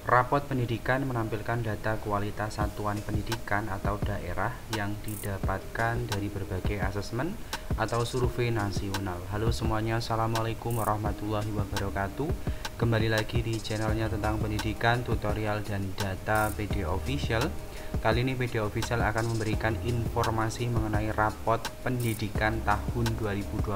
Rapot pendidikan menampilkan data kualitas satuan pendidikan atau daerah yang didapatkan dari berbagai asesmen atau survei nasional. Halo semuanya, assalamualaikum warahmatullahi wabarakatuh. Kembali lagi di channelnya tentang pendidikan, tutorial, dan data PD Official. Kali ini PD Official akan memberikan informasi mengenai rapot pendidikan tahun 2022,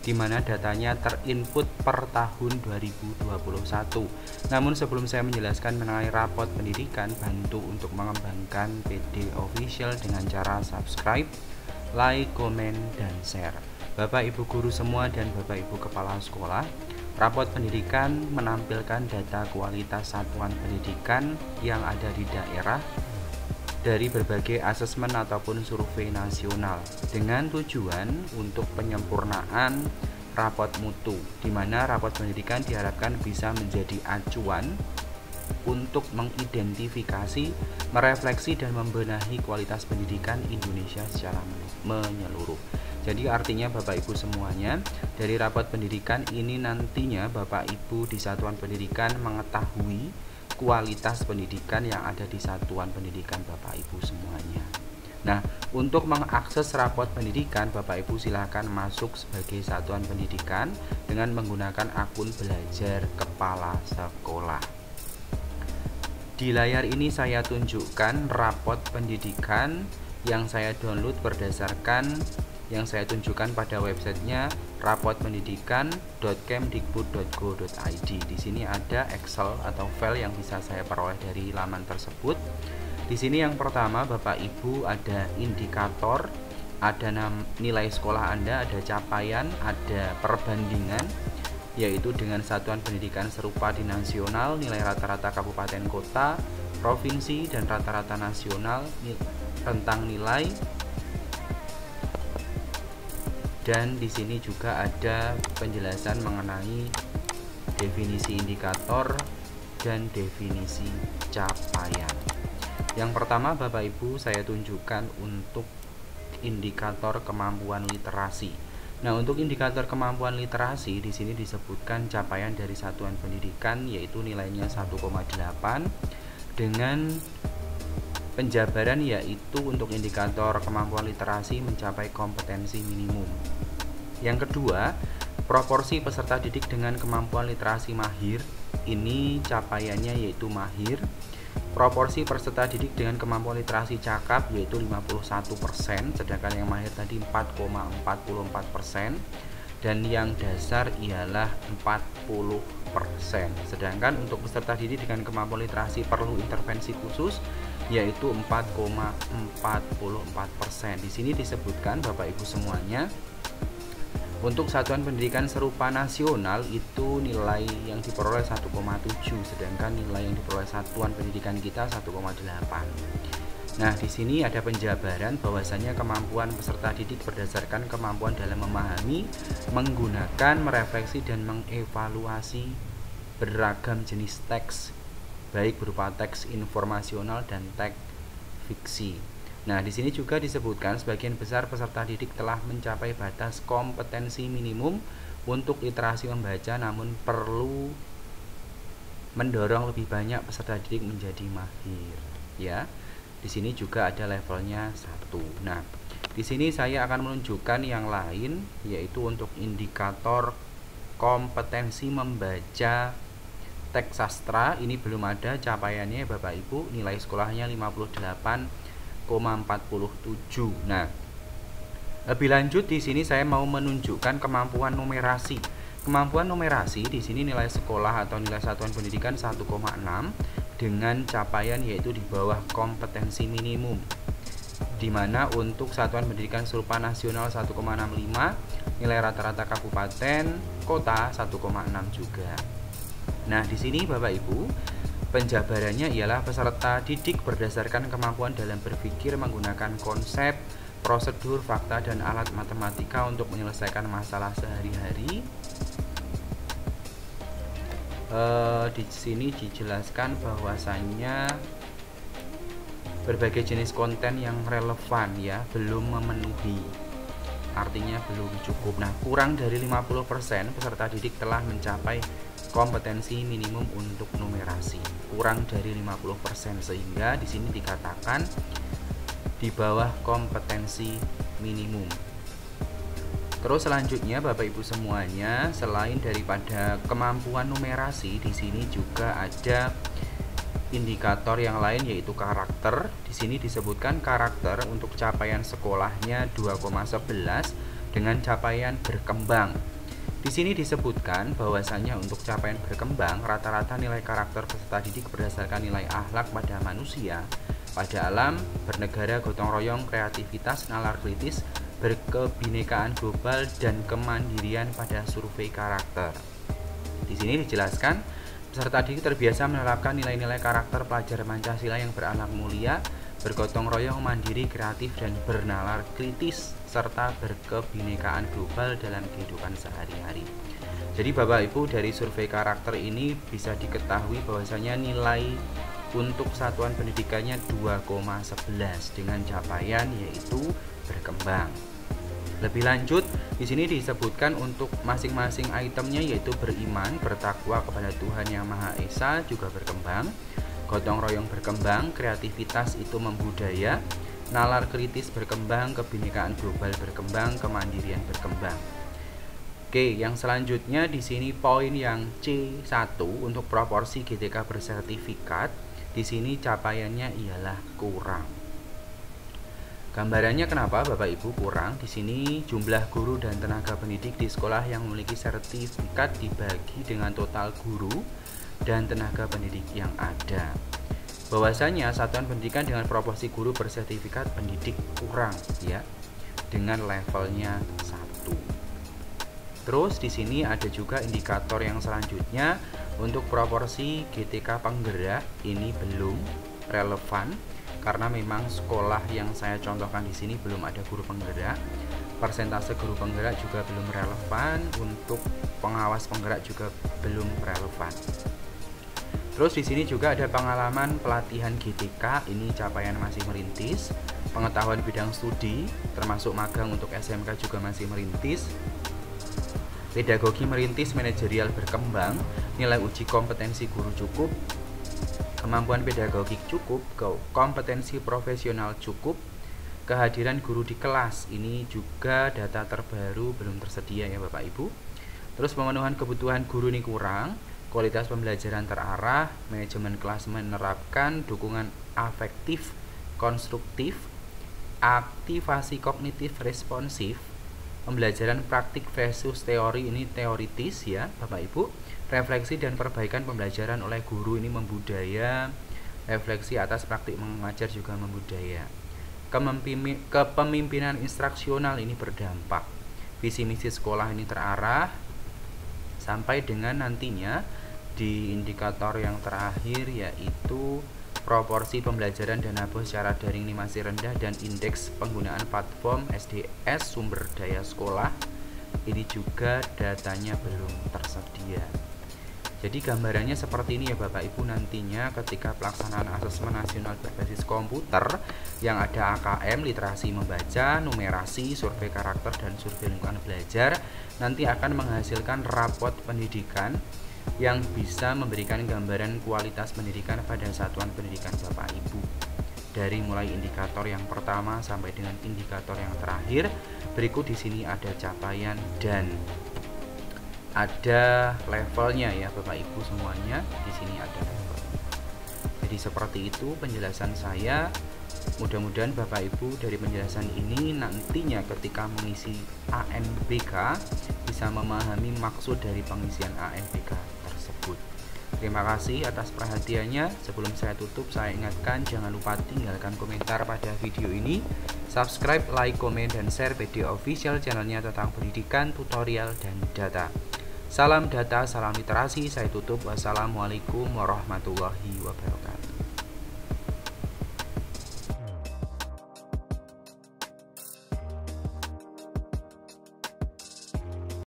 di mana datanya terinput per tahun 2021. Namun sebelum saya menjelaskan mengenai rapot pendidikan, bantu untuk mengembangkan PD Official dengan cara subscribe, like, komen, dan share. Bapak Ibu guru semua dan Bapak Ibu kepala sekolah, rapot pendidikan menampilkan data kualitas satuan pendidikan yang ada di daerah dari berbagai asesmen ataupun survei nasional dengan tujuan untuk penyempurnaan rapot mutu, di mana rapot pendidikan diharapkan bisa menjadi acuan untuk mengidentifikasi, merefleksi, dan membenahi kualitas pendidikan Indonesia secara menyeluruh. Jadi artinya Bapak Ibu semuanya, dari rapot pendidikan ini nantinya Bapak Ibu di satuan pendidikan mengetahui kualitas pendidikan yang ada di satuan pendidikan Bapak Ibu semuanya. Nah, untuk mengakses rapot pendidikan, Bapak Ibu silakan masuk sebagai satuan pendidikan dengan menggunakan akun belajar kepala sekolah. Di layar ini saya tunjukkan rapot pendidikan yang saya download berdasarkan yang saya tunjukkan pada websitenya rapotpendidikan.kemdikbud.go.id. Di sini ada Excel atau file yang bisa saya peroleh dari laman tersebut. Di sini yang pertama Bapak Ibu ada indikator, ada nilai sekolah Anda, ada capaian, ada perbandingan, yaitu dengan satuan pendidikan serupa di nasional, nilai rata-rata kabupaten kota, provinsi, dan rata-rata nasional tentang nilai. Dan di sini juga ada penjelasan mengenai definisi indikator dan definisi capaian. Yang pertama Bapak Ibu saya tunjukkan untuk indikator kemampuan literasi. Nah, untuk indikator kemampuan literasi di sini disebutkan capaian dari satuan pendidikan yaitu nilainya 1,8 dengan penjabaran yaitu untuk indikator kemampuan literasi mencapai kompetensi minimum. Yang kedua, proporsi peserta didik dengan kemampuan literasi mahir, ini capaiannya yaitu mahir. Proporsi peserta didik dengan kemampuan literasi cakap yaitu 51%, sedangkan yang mahir tadi 4,44%, dan yang dasar ialah 40%. Sedangkan untuk peserta didik dengan kemampuan literasi perlu intervensi khusus yaitu 4,44%. Di sini disebutkan Bapak Ibu semuanya, untuk satuan pendidikan serupa nasional itu nilai yang diperoleh 1,7, sedangkan nilai yang diperoleh satuan pendidikan kita 1,8. Nah, di sini ada penjabaran bahwasanya kemampuan peserta didik berdasarkan kemampuan dalam memahami, menggunakan, merefleksi, dan mengevaluasi beragam jenis teks, baik berupa teks informasional dan teks fiksi. Nah, di sini juga disebutkan sebagian besar peserta didik telah mencapai batas kompetensi minimum untuk literasi membaca, namun perlu mendorong lebih banyak peserta didik menjadi mahir. Ya, di sini juga ada levelnya 1. Nah, di sini saya akan menunjukkan yang lain, yaitu untuk indikator kompetensi membaca teks sastra. Ini belum ada capaiannya Bapak Ibu, nilai sekolahnya 58,47. Nah, lebih lanjut di sini saya mau menunjukkan kemampuan numerasi. Kemampuan numerasi di sini nilai sekolah atau nilai satuan pendidikan 1,6 dengan capaian yaitu di bawah kompetensi minimum. Di mana untuk satuan pendidikan serupa nasional 1,65, nilai rata-rata kabupaten kota 1,6 juga. Nah, di sini Bapak Ibu, penjabarannya ialah peserta didik berdasarkan kemampuan dalam berpikir menggunakan konsep, prosedur, fakta, dan alat matematika untuk menyelesaikan masalah sehari-hari. Di sini dijelaskan bahwasannya berbagai jenis konten yang relevan ya belum memenuhi, artinya belum cukup. Nah, kurang dari 50% peserta didik telah mencapai kompetensi minimum untuk numerasi. kurang dari 50%, sehingga di sini dikatakan di bawah kompetensi minimum. Terus selanjutnya Bapak Ibu semuanya, selain daripada kemampuan numerasi, di sini juga ada indikator yang lain yaitu karakter. Di sini disebutkan karakter untuk capaian sekolahnya 2,11 dengan capaian berkembang. Di sini disebutkan bahwasanya untuk capaian berkembang, rata-rata nilai karakter peserta didik berdasarkan nilai akhlak pada manusia, pada alam, bernegara, gotong royong, kreativitas, nalar kritis, berkebinekaan global, dan kemandirian pada survei karakter. Di sini dijelaskan peserta didik terbiasa menerapkan nilai-nilai karakter pelajar Pancasila yang berakhlak mulia, bergotong royong, mandiri, kreatif, dan bernalar kritis, serta berkebinekaan global dalam kehidupan sehari-hari. Jadi Bapak Ibu, dari survei karakter ini bisa diketahui bahwasanya nilai untuk satuan pendidikannya 2,11 dengan capaian yaitu berkembang. Lebih lanjut, di sini disebutkan untuk masing-masing itemnya yaitu beriman, bertakwa kepada Tuhan Yang Maha Esa juga berkembang, gotong royong berkembang, kreativitas itu membudaya, nalar kritis berkembang, kebinekaan global berkembang, kemandirian berkembang. Oke, yang selanjutnya di sini poin yang C1 untuk proporsi GTK bersertifikat, di sini capaiannya ialah kurang. Gambarannya kenapa Bapak Ibu kurang? Di sini jumlah guru dan tenaga pendidik di sekolah yang memiliki sertifikat dibagi dengan total guru dan tenaga pendidik yang ada. Bahwasanya satuan pendidikan dengan proporsi guru bersertifikat pendidik kurang ya, dengan levelnya 1. Terus di sini ada juga indikator yang selanjutnya untuk proporsi GTK penggerak, ini belum relevan karena memang sekolah yang saya contohkan di sini belum ada guru penggerak. Persentase guru penggerak juga belum relevan, untuk pengawas penggerak juga belum relevan. Terus di sini juga ada pengalaman pelatihan GTK, ini capaian masih merintis. Pengetahuan bidang studi termasuk magang untuk SMK juga masih merintis. Pedagogi merintis, manajerial berkembang, nilai uji kompetensi guru cukup, kemampuan pedagogik cukup, kompetensi profesional cukup, kehadiran guru di kelas, ini juga data terbaru belum tersedia ya Bapak Ibu. Terus pemenuhan kebutuhan guru ini kurang, kualitas pembelajaran terarah, manajemen kelas menerapkan dukungan afektif, konstruktif, aktivasi kognitif responsif, pembelajaran praktik versus teori, ini teoritis ya Bapak Ibu. Refleksi dan perbaikan pembelajaran oleh guru ini membudaya, refleksi atas praktik mengajar juga membudaya. Kepemimpinan instruksional ini berdampak, visi misi sekolah ini terarah, sampai dengan nantinya di indikator yang terakhir yaitu proporsi pembelajaran dana bos secara daring ini masih rendah, dan indeks penggunaan platform SDS sumber daya sekolah ini juga datanya belum tersedia. Jadi gambarannya seperti ini ya Bapak Ibu, nantinya ketika pelaksanaan asesmen nasional berbasis komputer yang ada AKM, literasi membaca, numerasi, survei karakter, dan survei lingkungan belajar, nanti akan menghasilkan rapot pendidikan yang bisa memberikan gambaran kualitas pendidikan pada satuan pendidikan Bapak Ibu. Dari mulai indikator yang pertama sampai dengan indikator yang terakhir, berikut di sini ada capaian dan ada levelnya ya Bapak Ibu semuanya. Di sini ada level. Jadi seperti itu penjelasan saya. Mudah-mudahan Bapak Ibu dari penjelasan ini nantinya ketika mengisi ANBK bisa memahami maksud dari pengisian ANBK tersebut. Terima kasih atas perhatiannya. Sebelum saya tutup, saya ingatkan jangan lupa tinggalkan komentar pada video ini, subscribe, like, komen, dan share video official channelnya tentang pendidikan, tutorial, dan data. Salam data, salam literasi. Saya tutup. Wassalamualaikum warahmatullahi wabarakatuh.